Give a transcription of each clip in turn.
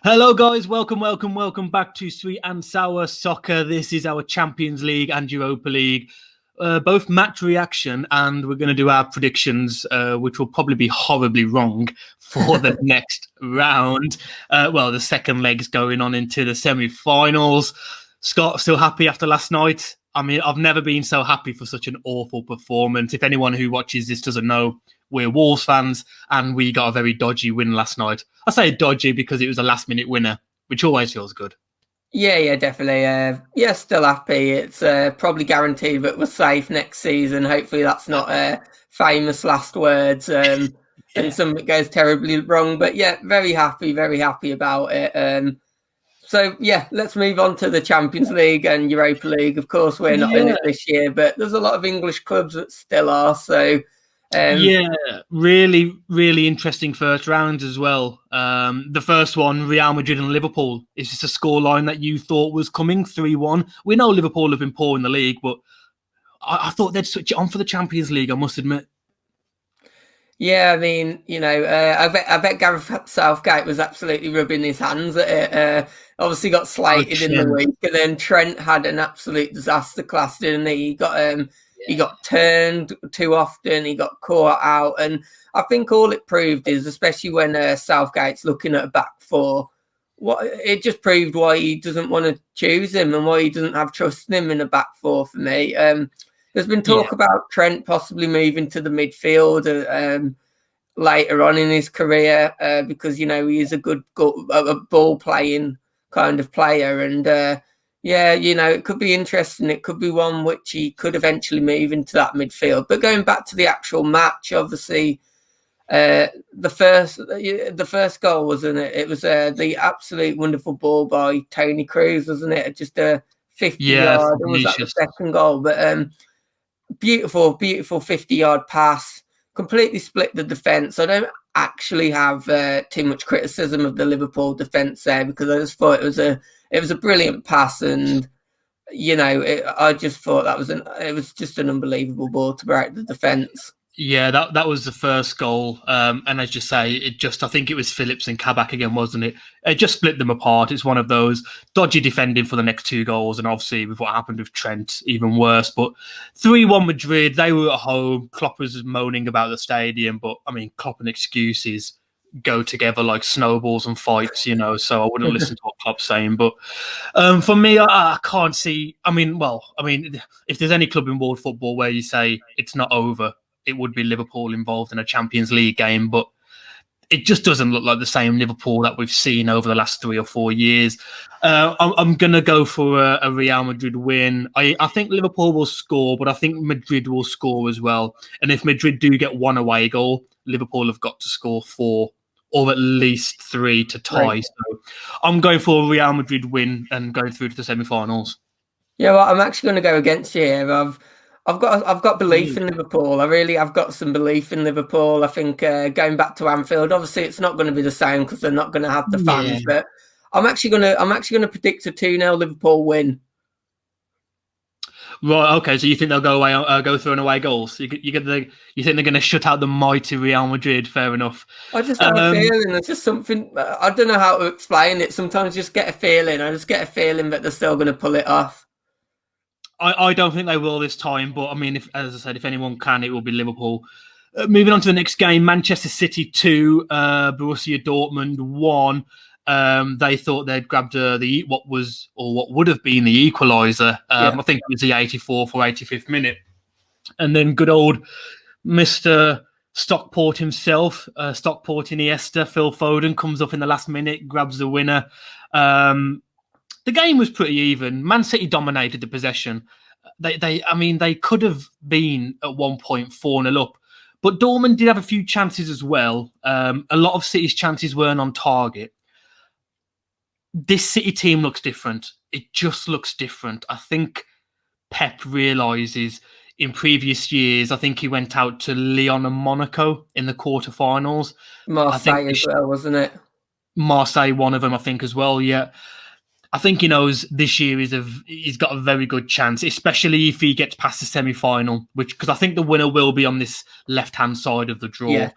Hello, guys. Welcome back to Sweet and Sour Soccer. This is our Champions League and Europa League, both match reaction, and we're going to do our predictions, which will probably be horribly wrong for the next round. The second leg's going on into the semi-finals. Scott, still happy after last night? I mean, I've never been so happy for such an awful performance. If anyone who watches this doesn't know, we're Wolves fans, and we got a very dodgy win last night. I say dodgy because it was a last-minute winner, which always feels good. Yeah, definitely. Still happy. It's probably guaranteed that we're safe next season. Hopefully that's not famous last words and something goes terribly wrong. But yeah, very happy about it. Let's move on to the Champions League and Europa League. Of course, we're not in it this year, but there's a lot of English clubs that still are. So really, really interesting first round as well. The first one, Real Madrid and Liverpool. Is this a scoreline that you thought was coming 3-1? We know Liverpool have been poor in the league, but I thought they'd switch it on for the Champions League, I must admit. Yeah, I mean, I bet Gareth Southgate was absolutely rubbing his hands at it. Obviously got slated in the week, and then Trent had an absolute disaster class, didn't he? He got turned too often. He got caught out. And I think all it proved is, especially when Southgate's looking at a back four, it just proved why he doesn't want to choose him and why he doesn't have trust in him in a back four for me. There's been talk about Trent possibly moving to the midfield later on in his career because, he is a good ball-playing kind of player. And it could be interesting. It could be one which he could eventually move into that midfield. But going back to the actual match, obviously, the first goal, wasn't it? It was the absolute wonderful ball by Tony Cruz, wasn't it? Just a 50-yard. Or was that the second goal? But beautiful 50-yard pass. Completely split the defence. I don't actually have too much criticism of the Liverpool defence there because I just thought it was a brilliant pass, and I just thought it was just an unbelievable ball to break the defence. Yeah, that was the first goal, and as you say, I think it was Phillips and Kabak again, wasn't it? It just split them apart. It's one of those dodgy defending for the next two goals, and obviously with what happened with Trent, even worse. But 3-1 Madrid, they were at home. Klopp was moaning about the stadium, but I mean, Klopp and excuses go together like snowballs and fights, so I wouldn't listen to what Klopp's saying. But for me, I can't see. I mean, if there's any club in world football where you say it's not over, it would be Liverpool involved in a Champions League game, but it just doesn't look like the same Liverpool that we've seen over the last 3 or 4 years. I'm going to go for a Real Madrid win. I think Liverpool will score, but I think Madrid will score as well. And if Madrid do get one away goal, Liverpool have got to score 4 or at least 3 to tie. Right. So I'm going for a Real Madrid win and going through to the semi-finals. Yeah, well, I'm actually going to go against you here. I've got belief in Liverpool. I really have got some belief in Liverpool. I think going back to Anfield, obviously it's not going to be the same because they're not going to have the fans. But I'm actually going to predict a 2-0 Liverpool win. Right. Okay. So you think they'll go through an away goals? You think they're going to shut out the mighty Real Madrid? Fair enough. I just have a feeling. There's just something. I don't know how to explain it. Sometimes I just get a feeling. I just get a feeling that they're still going to pull it off. I don't think they will this time, but I mean, as I said, if anyone can, it will be Liverpool. Moving on to the next game, Manchester City 2, Borussia Dortmund 1. They thought they'd grabbed what would have been the equaliser. I think it was the 84th or 85th minute, and then good old Mr. Stockport himself, Stockport Iniesta, Phil Foden comes up in the last minute, grabs the winner. The game was pretty even. Man City dominated the possession. They could have been at one point 4-0 up, but Dortmund did have a few chances as well. A lot of City's chances weren't on target. This City team looks different. It just looks different. I think Pep realises in previous years, I think he went out to Lyon and Monaco in the quarterfinals. Marseille as well, wasn't it? Marseille, one of them, I think, as well, yeah. I think he knows this year he's got a very good chance, especially if he gets past the semi-final, because I think the winner will be on this left-hand side of the draw. Yeah.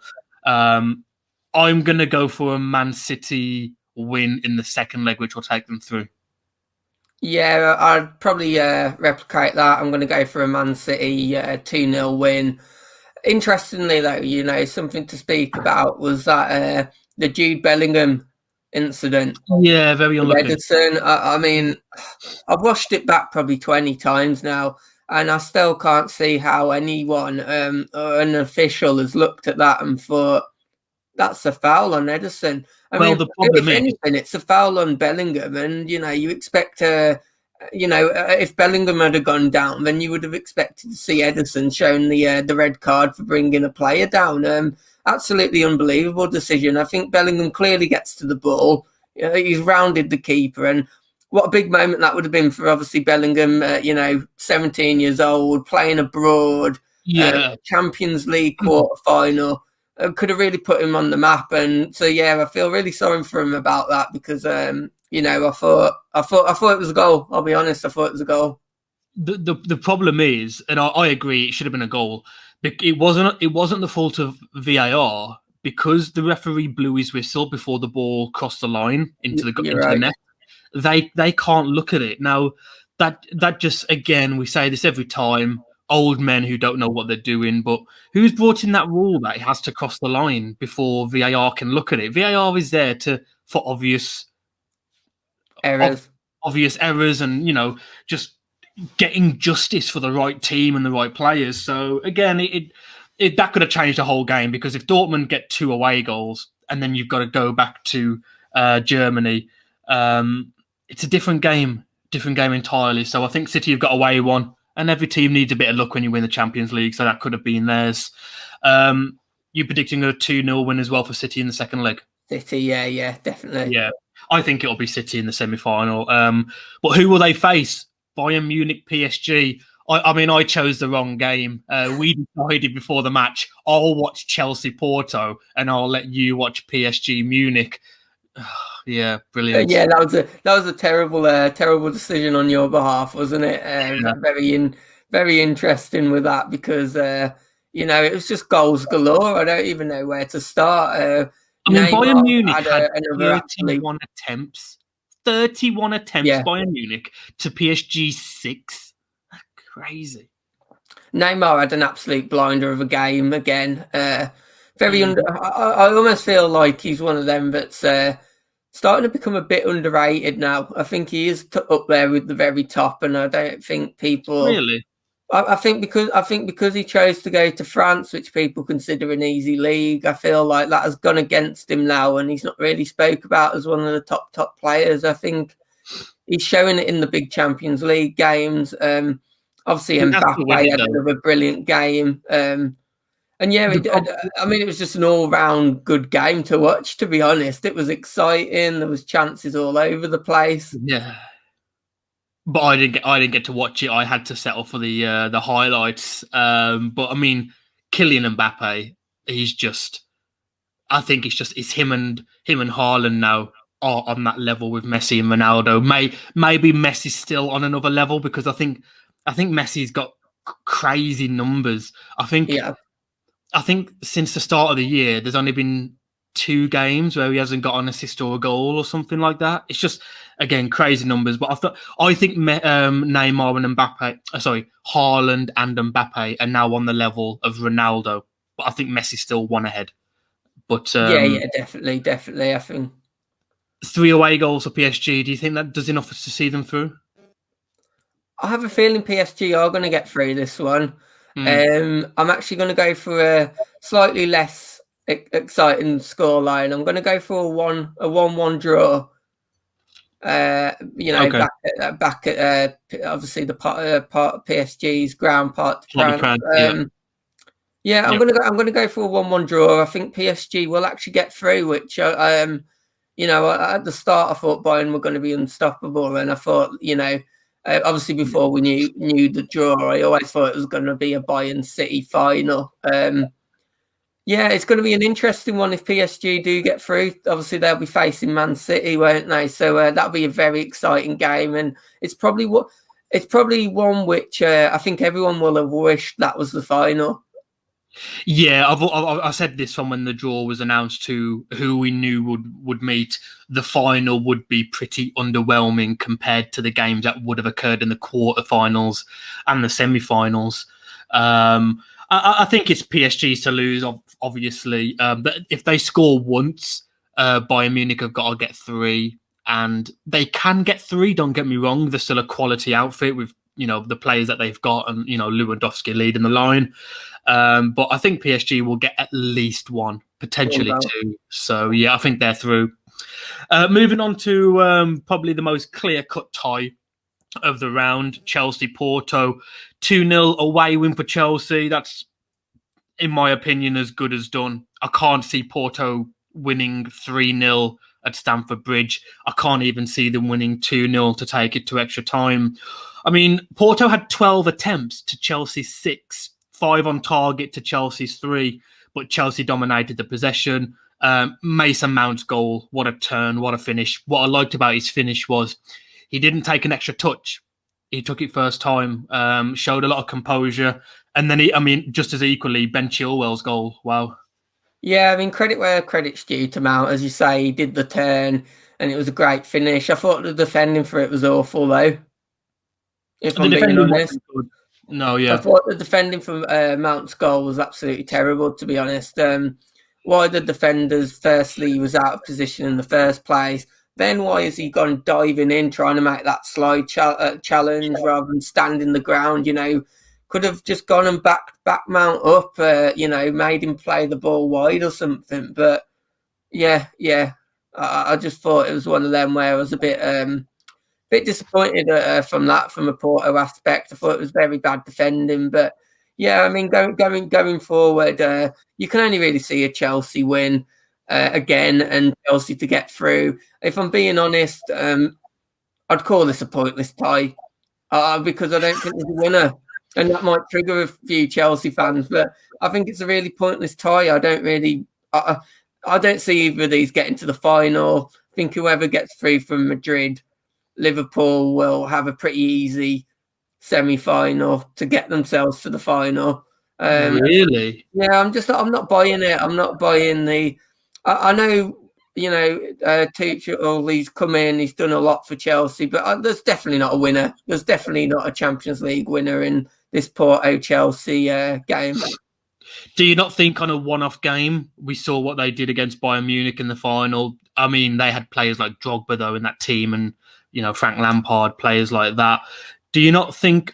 I'm going to go for a Man City win in the second leg, which will take them through. Yeah, I'd probably replicate that. I'm going to go for a Man City 2-0 win. Interestingly, though, something to speak about was that the Jude Bellingham incident. Yeah, very unlucky. Ederson. I mean, I've watched it back probably 20 times now, and I still can't see how anyone, or an official, has looked at that and thought, that's a foul on Ederson. I mean, the problem if anything, it's a foul on Bellingham, and you expect if Bellingham had gone down, then you would have expected to see Ederson shown the red card for bringing a player down. Absolutely unbelievable decision. I think Bellingham clearly gets to the ball. He's rounded the keeper, and what a big moment that would have been for obviously Bellingham. 17 years old, playing abroad, Champions League quarter-final. Could have really put him on the map, and so I feel really sorry for him about that because I thought it was a goal. I'll be honest, I thought it was a goal. The problem is, and I agree, it should have been a goal. It wasn't the fault of VAR because the referee blew his whistle before the ball crossed the line into the net. They can't look at it now. That just, again, we say this every time. Old men who don't know what they're doing, but who's brought in that rule that it has to cross the line before VAR can look at it? VAR is there for obvious errors, and just getting justice for the right team and the right players. So again, it that could have changed the whole game because if Dortmund get 2 away goals and then you've got to go back to Germany, it's a different game entirely. So I think City have got away one. And every team needs a bit of luck when you win the Champions League, so that could have been theirs. You predicting a 2-0 win as well for City in the second leg? City, yeah, definitely. Yeah, I think it'll be City in the semi-final. But who will they face? Bayern Munich, PSG. I mean, I chose the wrong game. We decided before the match, I'll watch Chelsea Porto, and I'll let you watch PSG Munich. Yeah, brilliant. Yeah, that was a terrible decision on your behalf, wasn't it? Very interesting with that because it was just goals galore. I don't even know where to start. Bayern Munich had 31 attempts. 31 attempts, Bayern Munich to PSG 6. That's crazy. Neymar had an absolute blinder of a game again. I almost feel like he's one of them that's starting to become a bit underrated now. I think he is up there with the very top, and I don't think people really. I think because he chose to go to France, which people consider an easy league, I feel like that has gone against him now, and he's not really spoke about as one of the top players. I think he's showing it in the big Champions League games. Obviously, Mbappe had another brilliant game. And it was just an all-round good game to watch, to be honest. It was exciting. There was chances all over the place. Yeah. But I didn't get to watch it. I had to settle for the highlights. But I mean, Kylian Mbappe, I think it's him and Haaland now are on that level with Messi and Ronaldo. Maybe Messi's still on another level because I think Messi's got crazy numbers. I think since the start of the year, there's only been 2 games where he hasn't got an assist or a goal or something like that. It's just, again, crazy numbers. But I think Neymar and Haaland and Mbappe are now on the level of Ronaldo. But I think Messi's still one ahead. But definitely. I think 3 away goals for PSG. Do you think that does enough to see them through? I have a feeling PSG are going to get through this one. I'm actually going to go for a slightly less exciting scoreline. I'm going to go for a 1-1 draw. Back at obviously the part of PSG's ground part. I'm going to go for a 1-1 draw. I think PSG will actually get through, which at the start I thought Bayern were going to be unstoppable, and I thought obviously before we knew the draw, I always thought it was going to be a Bayern City final. It's going to be an interesting one if PSG do get through. Obviously, they'll be facing Man City, won't they? So that'll be a very exciting game, and it's probably one which I think everyone will have wished that was the final. Yeah, I said this from when the draw was announced to who we knew would meet. The final would be pretty underwhelming compared to the games that would have occurred in the quarterfinals and the semi-finals. I think it's PSG's to lose, obviously. But if they score once, Bayern Munich have got to get three, and they can get three. Don't get me wrong; they're still a quality outfit with the players that they've got, and Lewandowski leading the line. But I think PSG will get at least one, potentially two. So yeah, I think they're through. Moving on to probably the most clear-cut tie of the round, Chelsea-Porto. 2-0 away win for Chelsea. That's, in my opinion, as good as done. I can't see Porto winning 3-0 at Stamford Bridge. I can't even see them winning 2-0 to take it to extra time. I mean, Porto had 12 attempts to Chelsea's 6, 5 on target to Chelsea's 3, but Chelsea dominated the possession. Mason Mount's goal, what a turn, what a finish. What I liked about his finish was he didn't take an extra touch. He took it first time, showed a lot of composure. And then, just as equally, Ben Chilwell's goal. Wow. Yeah, I mean, credit where credit's due to Mount. As you say, he did the turn and it was a great finish. I thought the defending for it was awful, though, if I'm being honest. No, yeah. I thought the defending from Mount's goal was absolutely terrible, to be honest. Why the defenders, firstly, was out of position in the first place. Then why has he gone diving in, trying to make that slide challenge rather than standing the ground? Could have just gone and back Mount up, made him play the ball wide or something. But yeah, I just thought it was one of them where I was a bit disappointed from a Porto aspect. I thought it was very bad defending, but yeah, I mean, going forward, you can only really see a Chelsea win again and Chelsea to get through. If I'm being honest, I'd call this a pointless tie because I don't think there's a winner, and that might trigger a few Chelsea fans. But I think it's a really pointless tie. I don't see either of these getting to the final. I think whoever gets through from Madrid, Liverpool will have a pretty easy semi-final to get themselves to the final. Really? Yeah, I'm not buying it. I'm not buying I know, Tuchel, he's come in, he's done a lot for Chelsea, but there's definitely not a winner. There's definitely not a Champions League winner in this Porto-Chelsea game. Do you not think on a one-off game, we saw what they did against Bayern Munich in the final? I mean, they had players like Drogba, though, in that team, and, Frank Lampard, players like that. Do you not think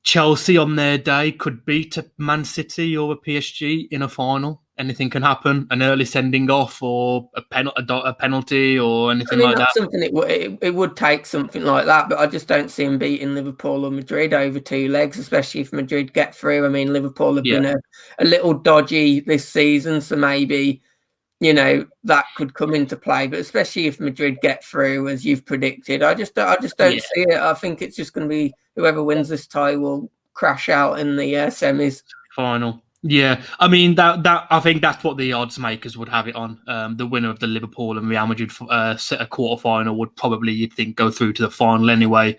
Chelsea on their day could beat a Man City or a PSG in a final? Anything can happen. An early sending off or a penalty or anything like that. Something it would take something like that, but I just don't see them beating Liverpool or Madrid over 2 legs, especially if Madrid get through. I mean, Liverpool have been a little dodgy this season, so maybe that could come into play. But especially if Madrid get through, as you've predicted, I just don't see it. I think it's just going to be whoever wins this tie will crash out in the semis final. Yeah, I mean that I think that's what the odds makers would have it on. The winner of the Liverpool and Real Madrid set a quarterfinal would probably, you'd think, go through to the final anyway.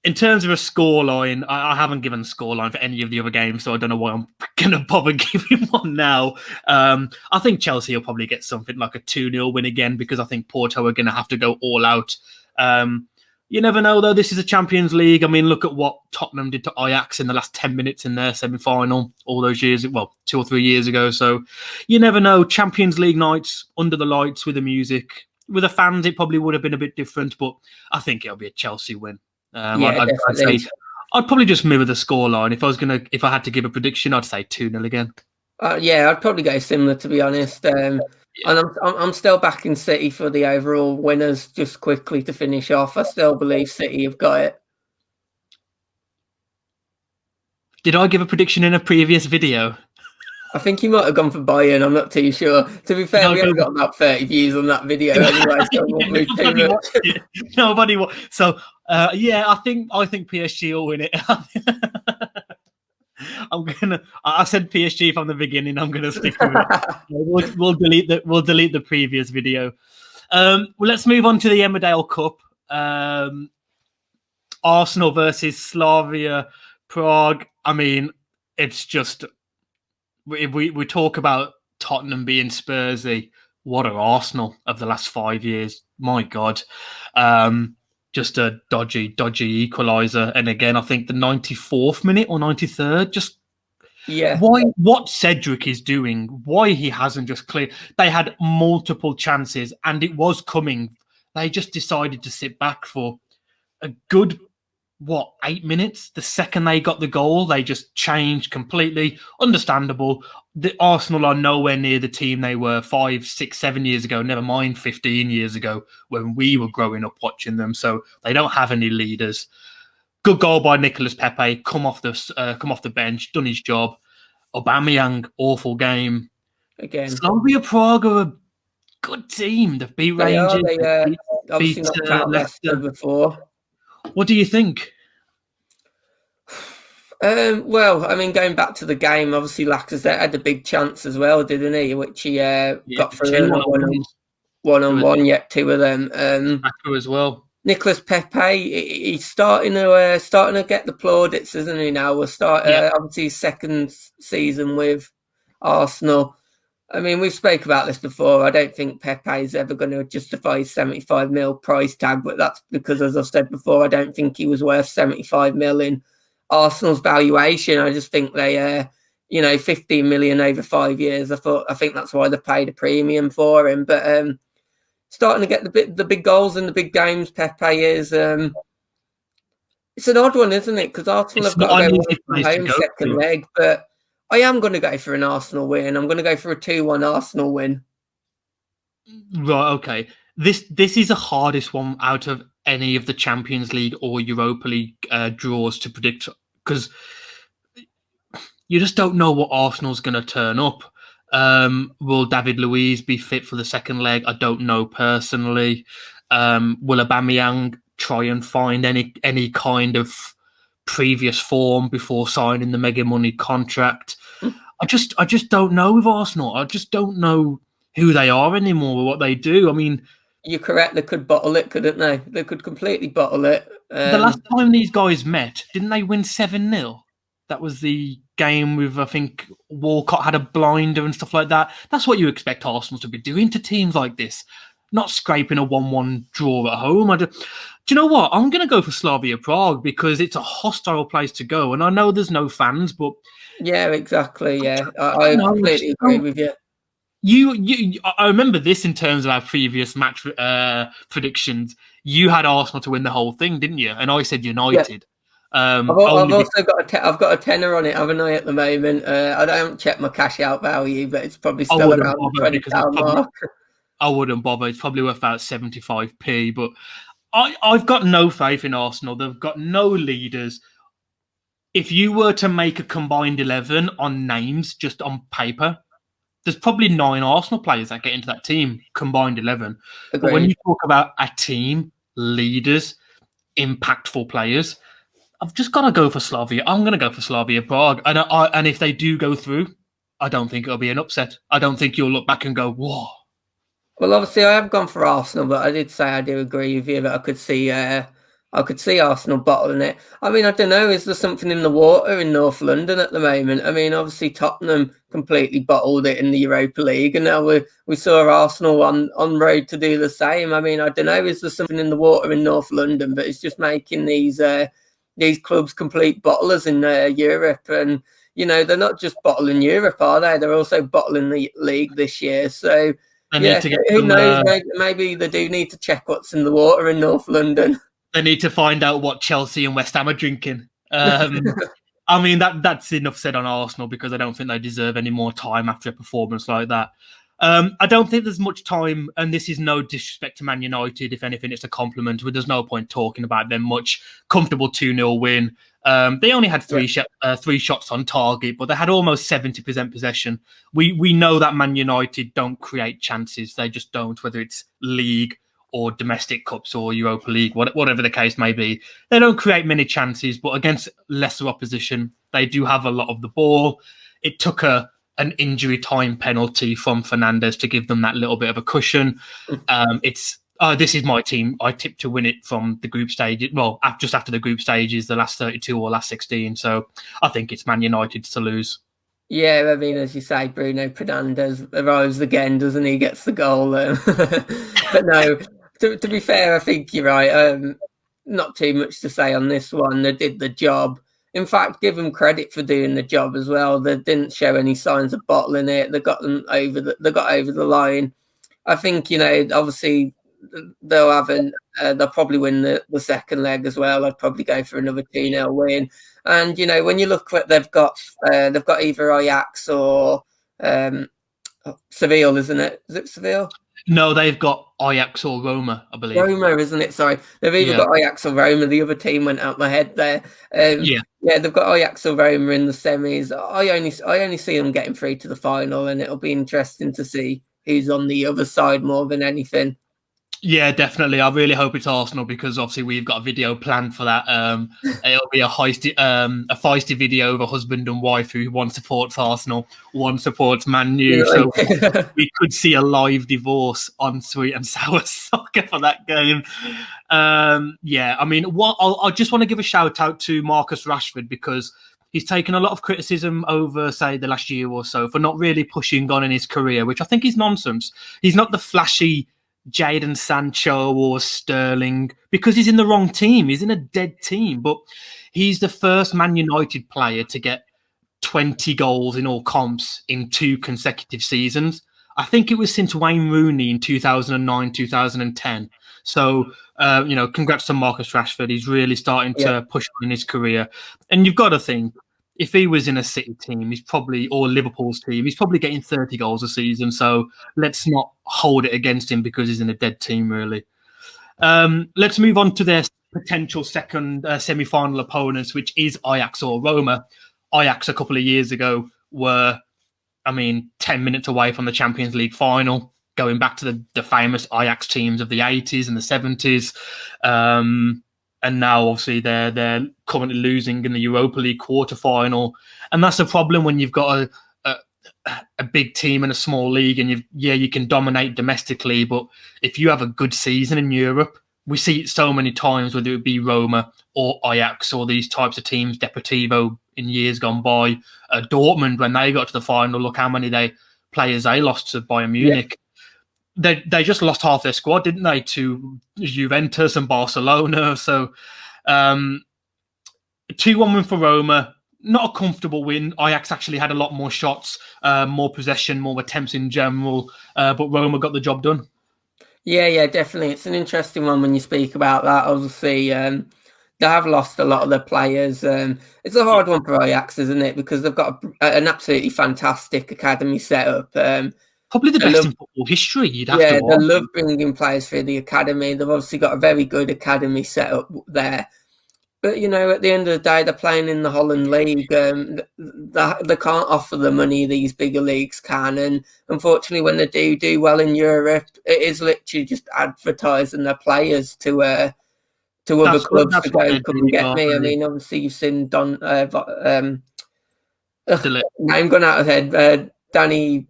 In terms of a scoreline, I haven't given a scoreline for any of the other games, so I don't know why I'm going to bother giving one now. I think Chelsea will probably get something like a 2-0 win again, because I think Porto are going to have to go all out. You never know, though. This is a Champions League. I mean, look at what Tottenham did to Ajax in the last 10 minutes in their semi-final all those years, 2 or 3 years ago. So you never know. Champions League nights, under the lights with the music. With the fans, it probably would have been a bit different, but I think it'll be a Chelsea win. I'd probably just mirror the scoreline. If I had to give a prediction, I'd say 2-0 again. I'd probably go similar, to be honest. And I'm still backing City for the overall winners. Just quickly to finish off, I still believe City have got it. Did I give a prediction in a previous video? I think you might have gone for Bayern. I'm not too sure. To be fair, we only got about 30 views on that video anyway, so I won't move too much. Nobody watched. So I think PSG will win it. I said PSG from the beginning. I'm gonna stick with it. We'll delete the previous video. Let's move on to the Emmerdale Cup. Arsenal versus Slavia Prague. I mean, it's just we talk about Tottenham being Spursy. What are Arsenal of the last 5 years? My God. Just a dodgy equaliser. And again, I think the 94th minute or 93rd, just Yeah, what Cedric is doing, why he hasn't just cleared. They had multiple chances and it was coming. They just decided to sit back for a good 8 minutes. The second they got the goal, they just changed completely. Understandable. The Arsenal are nowhere near the team they were 5, 6, 7 years ago, never mind 15 years ago when we were growing up watching them. So they don't have any leaders. Good goal by Nicolas Pepe, come off the bench, done his job. Aubameyang, awful game. again. Slavia Prague are a good team. They've beat They are. Rangers, They obviously beat knocked out Leicester Leicester. before. What do you think? Well, I mean, going back to the game, obviously Lacazette had a big chance as well, didn't he? Which he got through two a one-on-one, yet two of them. As well. Nicolas Pepe, he's starting to get the plaudits, isn't he? Now we'll start obviously his second season with Arsenal. I mean, we've spoke about this before. I don't think Pepe is ever going to justify his 75 mil price tag, but that's because, as I've said before, I don't think he was worth 75 mil in Arsenal's valuation. I just think they, 15 million over 5 years. I think that's why they paid a premium for him. But starting to get the big goals in the big games, Pepe is. It's an odd one, isn't it? Because Arsenal have got to go from home second leg, but I am going to go for an Arsenal win. I'm going to go for a 2-1 Arsenal win. Right, okay. This is the hardest one out of any of the Champions League or Europa League draws to predict, because you just don't know what Arsenal's going to turn up. Will David Luiz be fit for the second leg? I don't know personally. Will Aubameyang try and find any kind of previous form before signing the mega money contract? I just don't know with Arsenal. I just don't know who they are anymore or what they do. I mean, you're correct. They could bottle it, couldn't they? They could completely bottle it. The last time these guys met, didn't they win 7-0? That was the game with, I think, Walcott had a blinder and stuff like that. That's what you expect Arsenal to be doing to teams like this, not scraping a 1-1 draw at home. Do you know what? I'm going to go for Slavia Prague because it's a hostile place to go, and I know there's no fans, but yeah, exactly. Yeah, I completely agree with you. I remember this in terms of our previous match predictions. You had Arsenal to win the whole thing, didn't you? And I said United. Yeah. I've also got a tenner on it, haven't I? At the moment, I don't check my cash out value, but it's probably still around the £20 mark. I wouldn't bother. It's probably worth about 75p. But I've got no faith in Arsenal. They've got no leaders. If you were to make a combined 11 on names, just on paper, there's probably 9 Arsenal players that get into that team, combined 11. Agreed. But when you talk about a team, leaders, impactful players, I've just got to go for Slavia. I'm going to go for Slavia Prague. And if they do go through, I don't think it'll be an upset. I don't think you'll look back and go, whoa. Well, obviously, I have gone for Arsenal, but I did say I do agree with you that I could see Arsenal bottling it. I mean, I don't know. Is there something in the water in North London at the moment? I mean, obviously Tottenham completely bottled it in the Europa League, and now we saw Arsenal on road to do the same. I mean, I don't know. Is there something in the water in North London? But it's just making these clubs complete bottlers in Europe, and they're not just bottling Europe, are they? They're also bottling the league this year. So who knows? Maybe they do need to check what's in the water in North London. They need to find out what Chelsea and West Ham are drinking. I mean, that's enough said on Arsenal because I don't think they deserve any more time after a performance like that. I don't think there's much time, and this is no disrespect to Man United. If anything, it's a compliment. But there's no point talking about them much. Comfortable 2-0 win. They only had three shots on target, but they had almost 70% possession. We know that Man United don't create chances. They just don't, whether it's league or domestic cups or Europa League, whatever the case may be. They don't create many chances, but against lesser opposition, they do have a lot of the ball. It took an injury time penalty from Fernandes to give them that little bit of a cushion. It's This is my team. I tipped to win it from the group stage. Well, just after the group stages, the last 32 or last 16. So I think it's Man United to lose. Yeah, I mean, as you say, Bruno Fernandes arrives again, doesn't he? Gets the goal. But no, to be fair, I think you're right. Not too much to say on this one. They did the job. In fact, give them credit for doing the job as well. They didn't show any signs of bottling it. They got them over they got over the line. I think, obviously they'll probably win the second leg as well. I'd probably go for another 2-0 win. And when you look what they've got either Ajax or Seville, isn't it? Is it Seville? No, they've got Ajax or Roma, I believe. Roma, isn't it? Sorry, they've either got Ajax or Roma. The other team went out my head there. Yeah, they've got Ajax or Roma in the semis. I only see them getting through to the final, and it'll be interesting to see who's on the other side more than anything. Yeah, definitely. I really hope it's Arsenal because obviously we've got a video planned for that. It'll be a feisty video of a husband and wife who one supports Arsenal, one supports Man U. So we could see a live divorce on Sweet and Sour Soccer for that game. Yeah, I mean, I just want to give a shout out to Marcus Rashford because he's taken a lot of criticism over, say, the last year or so for not really pushing on in his career, which I think is nonsense. He's not the flashy Jadon Sancho or Sterling because he's in the wrong team. He's in a dead team, but he's the first Man United player to get 20 goals in all comps in 2 consecutive seasons. I think it was since Wayne Rooney in 2009, 2010. So, congrats to Marcus Rashford. He's really starting to push on in his career. And you've got to think, if he was in a City team, or Liverpool's team, he's probably getting 30 goals a season. So let's not hold it against him because he's in a dead team, really. Let's move on to their potential second semi-final opponents, which is Ajax or Roma. Ajax a couple of years ago were, 10 minutes away from the Champions League final, going back to the famous Ajax teams of the 80s and the 70s. And now, obviously, they're currently losing in the Europa League quarterfinal, and that's a problem when you've got a big team in a small league, and you can dominate domestically, but if you have a good season in Europe, we see it so many times, whether it be Roma or Ajax or these types of teams, Deportivo in years gone by, Dortmund when they got to the final. Look how many players they lost to Bayern Munich. Yeah. They just lost half their squad, didn't they, to Juventus and Barcelona? So 2-1 win for Roma. Not a comfortable win. Ajax actually had a lot more shots, more possession, more attempts in general, but Roma got the job done. Yeah, definitely. It's an interesting one when you speak about that. Obviously, they have lost a lot of their players. It's a hard one for Ajax, isn't it? Because they've got an absolutely fantastic academy setup. Probably the best in football history, you'd have to they love bringing players through the academy. They've obviously got a very good academy setup there. But, at the end of the day, they're playing in the Holland League. They can't offer the money these bigger leagues can. And unfortunately, when they do well in Europe, it is literally just advertising their players to other clubs to go, come and get me. I mean, obviously, you've seen name gone out of head. Danny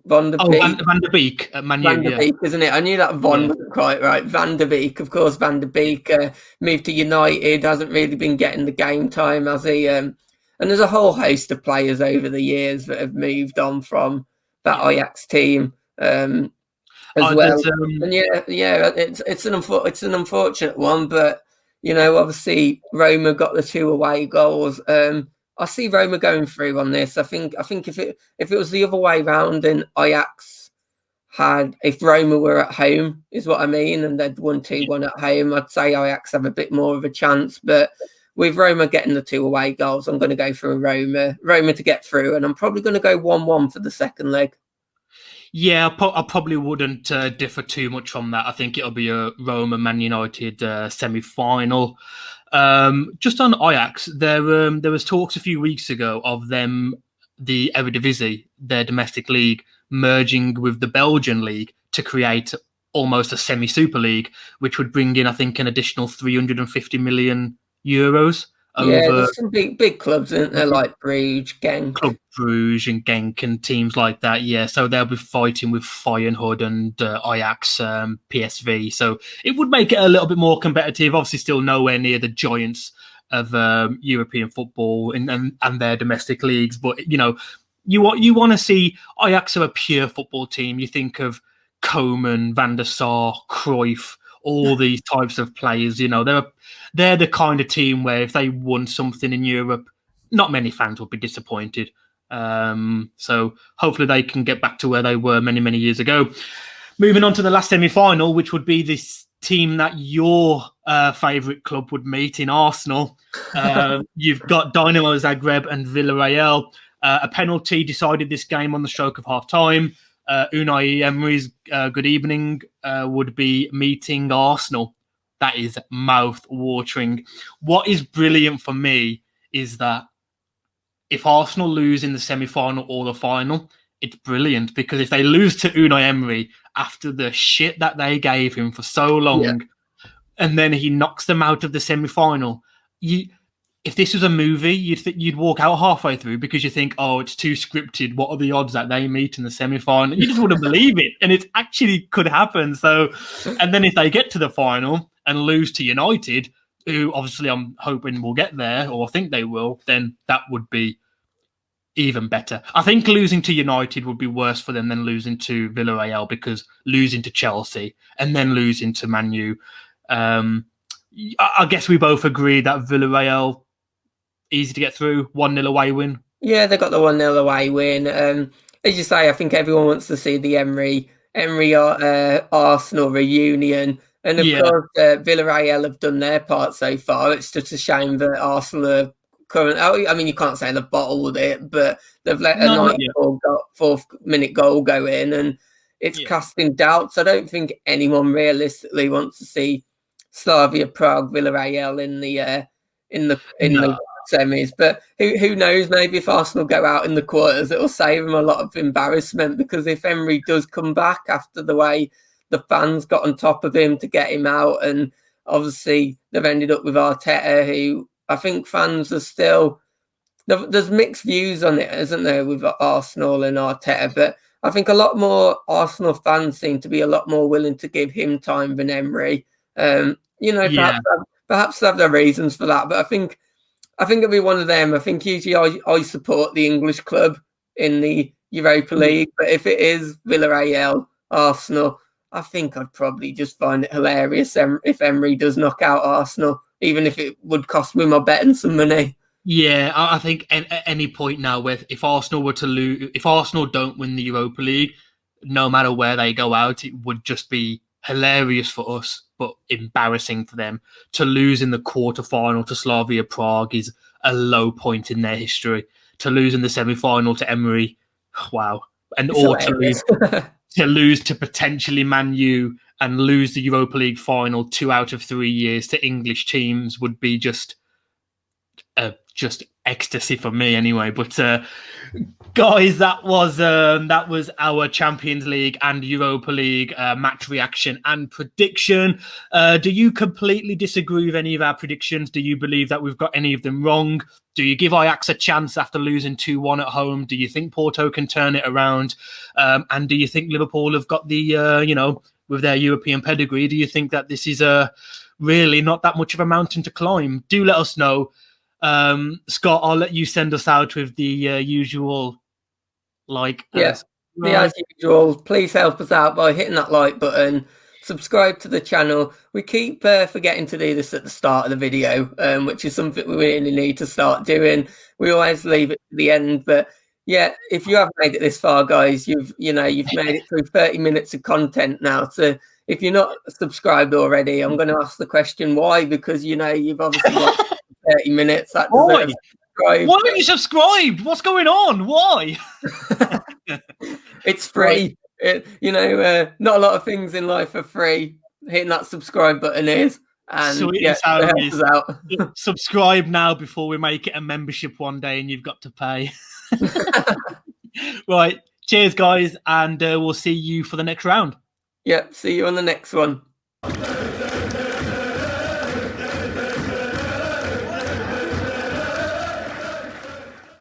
Van der Beek. Van der Beek at Man U, Van der Beek, isn't it? I knew that wasn't quite right. Van der Beek, of course. Van der Beek moved to United, hasn't really been getting the game time, has he? And there's a whole host of players over the years that have moved on from that Ajax team as well. And it's an unfortunate one, but obviously Roma got the 2 away goals. I see Roma going through on this. I think if it was the other way round and if Roma were at home, is what I mean, and they'd won 2-1 at home, I'd say Ajax have a bit more of a chance. But with Roma getting the 2 away goals, I'm going to go for Roma to get through, and I'm probably going to go 1-1 for the second leg. Yeah, I probably wouldn't differ too much from that. I think it'll be a Roma-Man United semi-final. Just on Ajax, there was talks a few weeks ago of them, the Eredivisie, their domestic league, merging with the Belgian league to create almost a semi-super league, which would bring in, I think, an additional 350 million euros. Yeah, over there's some big clubs, isn't there, like Bruges, Genk. Club Bruges and Genk and teams like that. Yeah, so they'll be fighting with Feyenoord and Ajax, PSV. So it would make it a little bit more competitive. Obviously, still nowhere near the giants of European football and their domestic leagues. But you want to see Ajax are a pure football team. You think of Koeman, Van der Sar, Cruyff, all these types of players. They're the kind of team where if they won something in Europe, not many fans would be disappointed. So hopefully they can get back to where they were many, many years ago. Moving on to the last semi-final, which would be this team that your favourite club would meet in Arsenal. You've got Dynamo Zagreb and Villarreal. A penalty decided this game on the stroke of half-time. Unai Emery's good evening would be meeting Arsenal. That is mouth-watering. What is brilliant for me is that if Arsenal lose in the semi-final or the final, it's brilliant, because if they lose to Unai Emery after the shit that they gave him for so long, and then he knocks them out of the semi-final, if this was a movie, you'd walk out halfway through because you think, oh, it's too scripted. What are the odds that they meet in the semi-final? You just wouldn't believe it, and it actually could happen. So, and then if they get to the final and lose to United, who obviously I'm hoping will get there, or I think they will, then that would be even better. I think losing to United would be worse for them than losing to Villarreal, because losing to Chelsea and then losing to Man U, I guess we both agree that Villarreal, easy to get through, 1-0 away win. Yeah, they got the 1-0 away win. As you say, I think everyone wants to see the Emery Arsenal reunion. And of course, Villarreal have done their part so far. It's just a shame that Arsenal are I mean, you can't say they've bottled it, but they've let a 94th-minute goal go in, and it's casting doubts. I don't think anyone realistically wants to see Slavia Prague, Villarreal in the semis. But who knows? Maybe if Arsenal go out in the quarters, it will save them a lot of embarrassment. Because if Emery does come back after the way the fans got on top of him to get him out, and obviously they've ended up with Arteta, who I think fans are still, there's mixed views on it, isn't there, with Arsenal and Arteta? But I think a lot more Arsenal fans seem to be a lot more willing to give him time than Emery. Perhaps they have their reasons for that, but I think it'll be one of them. I think usually I support the English club in the Europa League, but if it is Villarreal, Arsenal, I think I'd probably just find it hilarious if Emery does knock out Arsenal, even if it would cost me my betting some money. Yeah, I think at any point now, if Arsenal were to lose, if Arsenal don't win the Europa League, no matter where they go out, it would just be hilarious for us, but embarrassing for them. To lose in the quarterfinal to Slavia Prague is a low point in their history. To lose in the semi-final to Emery, wow, to lose to potentially Man U and lose the Europa League final 2 out of 3 years to English teams would be just ecstasy for me anyway. But guys, that was our Champions League and Europa League match reaction and prediction. Do you completely disagree with any of our predictions? Do you believe that we've got any of them wrong? Do you give Ajax a chance after losing 2-1 at home? Do you think Porto can turn it around? And do you think Liverpool have got the, with their European pedigree, do you think that this is really not that much of a mountain to climb? Do let us know. Scott, I'll let you send us out with the usual as usual. Please help us out by hitting that like button, subscribe to the channel. We keep forgetting to do this at the start of the video, which is something we really need to start doing. We always leave it to the end, but yeah, if you have made it this far, guys, you've made it through 30 minutes of content now. So if you're not subscribed already, I'm going to ask the question why, because you've obviously watched 30 minutes. Why haven't you subscribed? What's going on? Why? It's free. Not a lot of things in life are free. Hitting that subscribe button is. And subscribe now before we make it a membership one day and you've got to pay. Right. Cheers, guys. And we'll see you for the next round. Yep. See you on the next one.